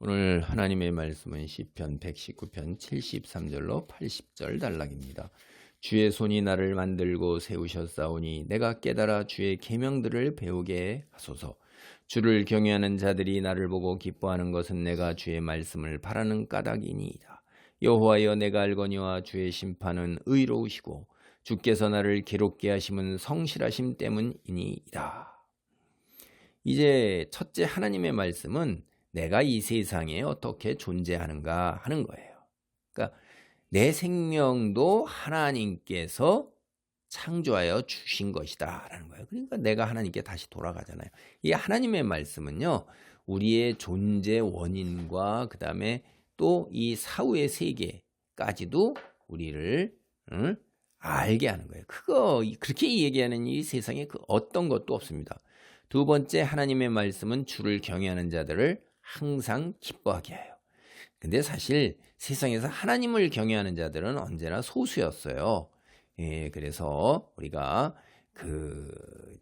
오늘 하나님의 말씀은 시편 119편 73절로 80절 단락입니다. 주의 손이 나를 만들고 세우셨사오니 내가 깨달아 주의 계명들을 배우게 하소서. 주를 경외하는 자들이 나를 보고 기뻐하는 것은 내가 주의 말씀을 바라는 까닭이니이다. 여호와여, 내가 알거니와 주의 심판은 의로우시고 주께서 나를 괴롭게 하심은 성실하심 때문이니이다. 이제 첫째 하나님의 말씀은 내가 이 세상에 어떻게 존재하는가 하는 거예요. 그러니까 내 생명도 하나님께서 창조하여 주신 것이다 라는 거예요. 그러니까 내가 하나님께 다시 돌아가잖아요. 이 하나님의 말씀은요, 우리의 존재 원인과 그 다음에 또 이 사후의 세계까지도 우리를 알게 하는 거예요. 그렇게 얘기하는 이 세상에 그 어떤 것도 없습니다. 두 번째, 하나님의 말씀은 주를 경외하는 자들을 항상 기뻐하게 해요. 근데 사실 세상에서 하나님을 경외하는 자들은 언제나 소수였어요. 그래서 우리가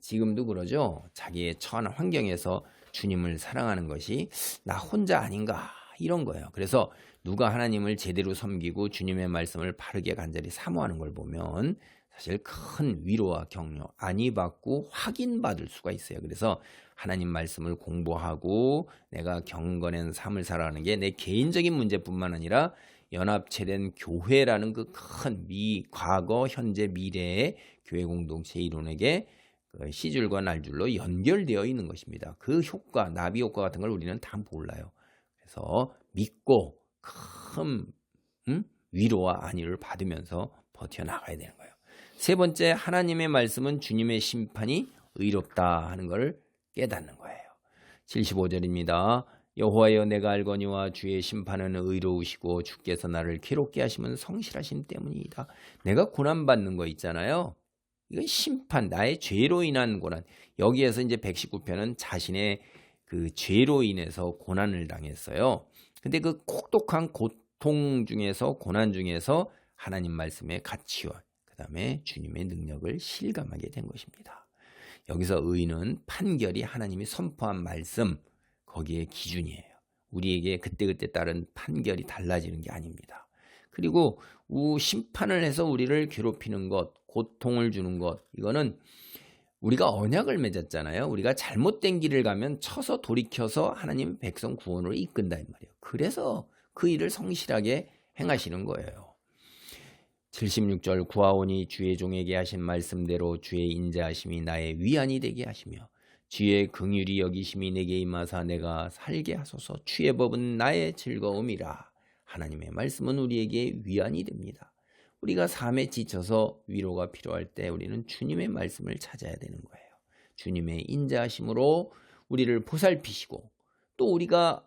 지금도 그러죠. 자기의 처한 환경에서 주님을 사랑하는 것이 나 혼자 아닌가 이런 거예요. 그래서 누가 하나님을 제대로 섬기고 주님의 말씀을 바르게 간절히 사모하는 걸 보면 사실 큰 위로와 격려, 안위받고 확인받을 수가 있어요. 그래서 하나님 말씀을 공부하고 내가 경건한 삶을 살아가는 게 내 개인적인 문제뿐만 아니라 연합체된 교회라는 그 큰 과거, 현재, 미래의 교회 공동체 이론에게 시줄과 날줄로 연결되어 있는 것입니다. 그 효과, 나비 효과 같은 걸 우리는 다 몰라요. 그래서 믿고 큰 위로와 안위를 받으면서 버텨나가야 되는 거예요. 세 번째, 하나님의 말씀은 주님의 심판이 의롭다 하는 것을 깨닫는 거예요. 75절입니다. 여호와여, 내가 알거니와 주의 심판은 의로우시고 주께서 나를 괴롭게 하시면 성실하심 때문이다. 내가 고난받는 거 있잖아요. 이건 심판, 나의 죄로 인한 고난. 여기에서 이제 119편은 자신의 그 죄로 인해서 고난을 당했어요. 근데 그 혹독한 고통 중에서, 고난 중에서 하나님 말씀의 가치와 그 다음에 주님의 능력을 실감하게 된 것입니다. 여기서 의는 판결이 하나님이 선포한 말씀, 거기에 기준이에요. 우리에게 그때그때 따른 판결이 달라지는 게 아닙니다. 그리고 심판을 해서 우리를 괴롭히는 것, 고통을 주는 것, 이거는 우리가 언약을 맺었잖아요. 우리가 잘못된 길을 가면 쳐서 돌이켜서 하나님 백성 구원으로 이끈다 이 말이에요. 그래서 그 일을 성실하게 행하시는 거예요. 76절, 구하오니 주의 종에게 하신 말씀대로 주의 인자하심이 나의 위안이 되게 하시며 주의 긍휼이 여기심이 내게 임하사 내가 살게 하소서. 주의 법은 나의 즐거움이라. 하나님의 말씀은 우리에게 위안이 됩니다. 우리가 삶에 지쳐서 위로가 필요할 때 우리는 주님의 말씀을 찾아야 되는 거예요. 주님의 인자하심으로 우리를 보살피시고, 또 우리가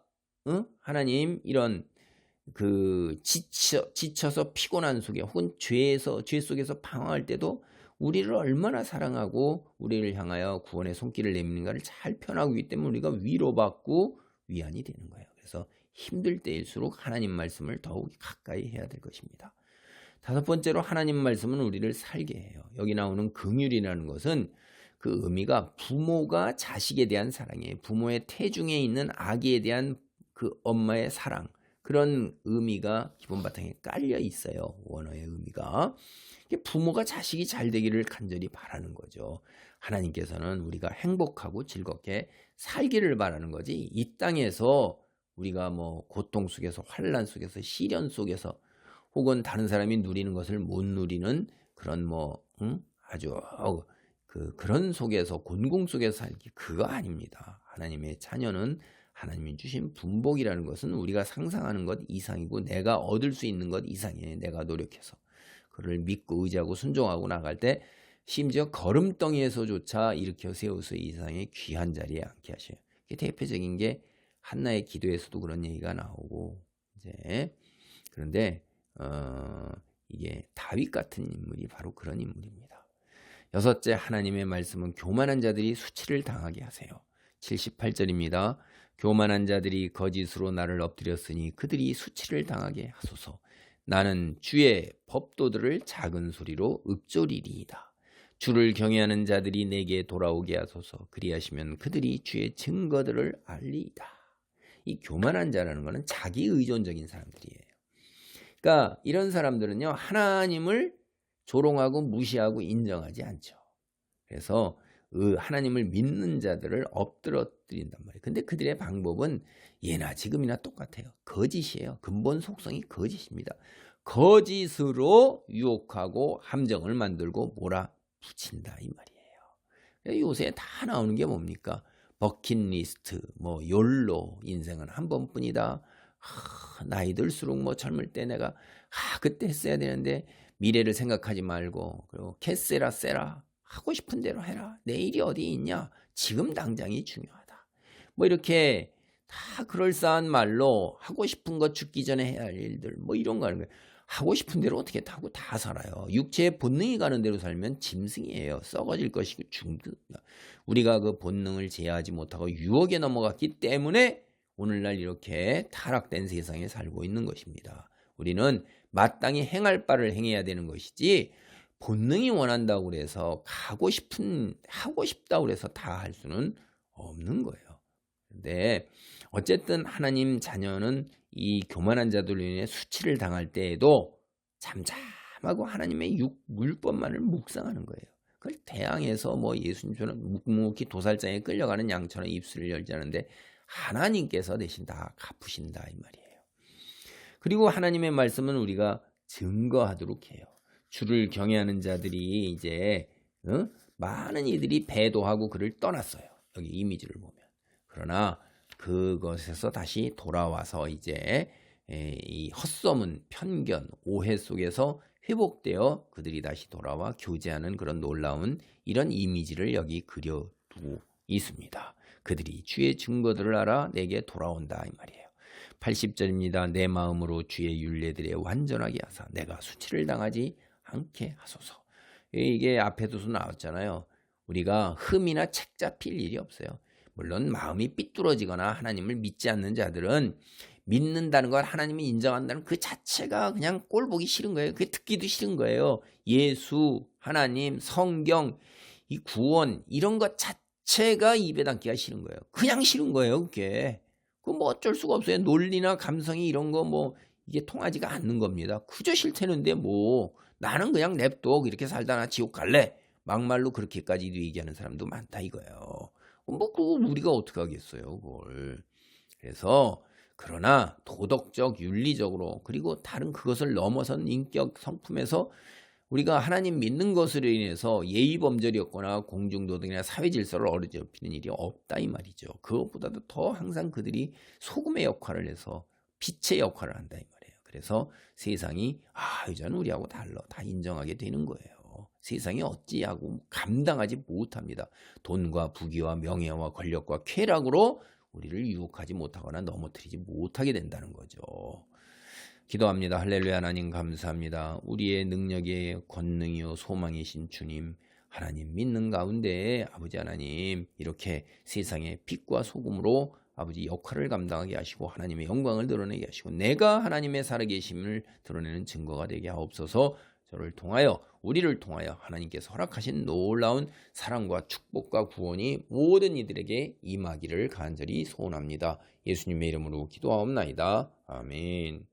하나님 이런 지쳐서 피곤한 속에 혹은 죄 속에서 방황할 때도 우리를 얼마나 사랑하고 우리를 향하여 구원의 손길을 내미는가를 잘 표현하기 때문에 우리가 위로받고 위안이 되는 거예요. 그래서 힘들 때일수록 하나님 말씀을 더욱 가까이 해야 될 것입니다. 다섯 번째로, 하나님 말씀은 우리를 살게 해요. 여기 나오는 긍휼이라는 것은 그 의미가 부모가 자식에 대한 사랑이에요. 부모의 태중에 있는 아기에 대한 그 엄마의 사랑, 그런 의미가 기본 바탕에 깔려 있어요. 원어의 의미가. 부모가 자식이 잘 되기를 간절히 바라는 거죠. 하나님께서는 우리가 행복하고 즐겁게 살기를 바라는 거지, 이 땅에서 우리가 고통 속에서, 환난 속에서, 시련 속에서, 혹은 다른 사람이 누리는 것을 못 누리는 그런 아주 그런 속에서, 곤궁 속에서 살기, 그거 아닙니다. 하나님의 자녀는 하나님이 주신 분복이라는 것은 우리가 상상하는 것 이상이고 내가 얻을 수 있는 것 이상이에요. 내가 노력해서 그를 믿고 의지하고 순종하고 나갈 때 심지어 걸음덩이에서조차 일으켜 세워서 이상의 귀한 자리에 앉게 하셔요. 이게 대표적인 게 한나의 기도에서도 그런 얘기가 나오고, 이제 그런데 이게 다윗 같은 인물이 바로 그런 인물입니다. 여섯째, 하나님의 말씀은 교만한 자들이 수치를 당하게 하세요. 78절입니다. 교만한 자들이 거짓으로 나를 엎드렸으니 그들이 수치를 당하게 하소서. 나는 주의 법도들을 작은 소리로 읊조리리이다. 주를 경외하는 자들이 내게 돌아오게 하소서. 그리하시면 그들이 주의 증거들을 알리이다. 이 교만한 자라는 것은 자기 의존적인 사람들이에요. 그러니까 이런 사람들은요, 하나님을 조롱하고 무시하고 인정하지 않죠. 그래서 하나님을 믿는 자들을 엎드러뜨린단 말이에요. 근데 그들의 방법은 예나 지금이나 똑같아요. 거짓이에요. 근본 속성이 거짓입니다. 거짓으로 유혹하고 함정을 만들고 몰아붙인다 이 말이에요. 요새 다 나오는 게 뭡니까? 버킷리스트, 뭐 욜로, 인생은 한 번뿐이다. 나이 들수록 뭐 젊을 때 내가 그때 했어야 되는데 미래를 생각하지 말고, 그리고 캐세라 세라, 하고 싶은 대로 해라. 내일이 어디 있냐? 지금 당장이 중요하다. 뭐 이렇게 다 그럴싸한 말로 하고 싶은 거 죽기 전에 해야 할 일들 뭐 이런 거 하는 거예요. 하고 싶은 대로 어떻게 하고 다 살아요. 육체의 본능이 가는 대로 살면 짐승이에요. 썩어질 것이고 죽는다. 우리가 그 본능을 제어하지 못하고 유혹에 넘어갔기 때문에 오늘날 이렇게 타락된 세상에 살고 있는 것입니다. 우리는 마땅히 행할 바를 행해야 되는 것이지 본능이 원한다고 그래서 하고 싶다고 그래서 다 할 수는 없는 거예요. 근데 어쨌든 하나님 자녀는 이 교만한 자들로 인해 수치를 당할 때에도 잠잠하고 하나님의 물법만을 묵상하는 거예요. 그걸 대항해서 뭐 예수님처럼 묵묵히 도살장에 끌려가는 양처럼 입술을 열지 않는데 하나님께서 대신 다 갚으신다 이 말이에요. 그리고 하나님의 말씀은 우리가 증거하도록 해요. 주를 경외하는 자들이 이제 많은 이들이 배도하고 그를 떠났어요. 여기 이미지를 보면. 그러나 그것에서 다시 돌아와서 이제 이 헛소문, 편견, 오해 속에서 회복되어 그들이 다시 돌아와 교제하는 그런 놀라운 이런 이미지를 여기 그려두고 있습니다. 그들이 주의 증거들을 알아 내게 돌아온다 이 말이에요. 80절입니다. 내 마음으로 주의 율례들에 완전하게 하사 내가 수치를 당하지 않게 하소서. 이게 앞에도 나왔잖아요. 우리가 흠이나 책 잡힐 일이 없어요. 물론 마음이 삐뚤어지거나 하나님을 믿지 않는 자들은 믿는다는 걸 하나님이 인정한다는 그 자체가 그냥 꼴 보기 싫은 거예요. 그게 듣기도 싫은 거예요. 예수, 하나님, 성경, 이 구원 이런 것 자체가 입에 담기가 싫은 거예요. 그냥 싫은 거예요. 그게. 그 뭐 어쩔 수가 없어요. 논리나 감성이 이런 거 뭐 이게 통하지가 않는 겁니다. 그저 싫다는데 뭐 나는 그냥 냅둬 이렇게 살다 나 지옥 갈래. 막말로 그렇게까지도 얘기하는 사람도 많다 이거예요. 뭐 그거 우리가 어떻게 하겠어요 그걸. 그래서 그러나 도덕적 윤리적으로 그리고 다른 그것을 넘어선 인격 성품에서 우리가 하나님 믿는 것으로 인해서 예의범절이었거나 공중도덕이나 사회질서를 어지럽히는 일이 없다 이 말이죠. 그것보다도 더 항상 그들이 소금의 역할을 해서 빛의 역할을 한다 이 말이에요. 그래서 세상이 여자는 우리하고 달라 다 인정하게 되는 거예요. 세상이 어찌하고 감당하지 못합니다. 돈과 부귀와 명예와 권력과 쾌락으로 우리를 유혹하지 못하거나 넘어뜨리지 못하게 된다는 거죠. 기도합니다. 할렐루야. 하나님 감사합니다. 우리의 능력의 권능이요 소망이신 주님, 하나님 믿는 가운데 아버지 하나님 이렇게 세상의 빛과 소금으로 아버지 역할을 감당하게 하시고 하나님의 영광을 드러내게 하시고 내가 하나님의 살아계심을 드러내는 증거가 되게 하옵소서. 저를 통하여 우리를 통하여 하나님께서 허락하신 놀라운 사랑과 축복과 구원이 모든 이들에게 임하기를 간절히 소원합니다. 예수님의 이름으로 기도하옵나이다. 아멘.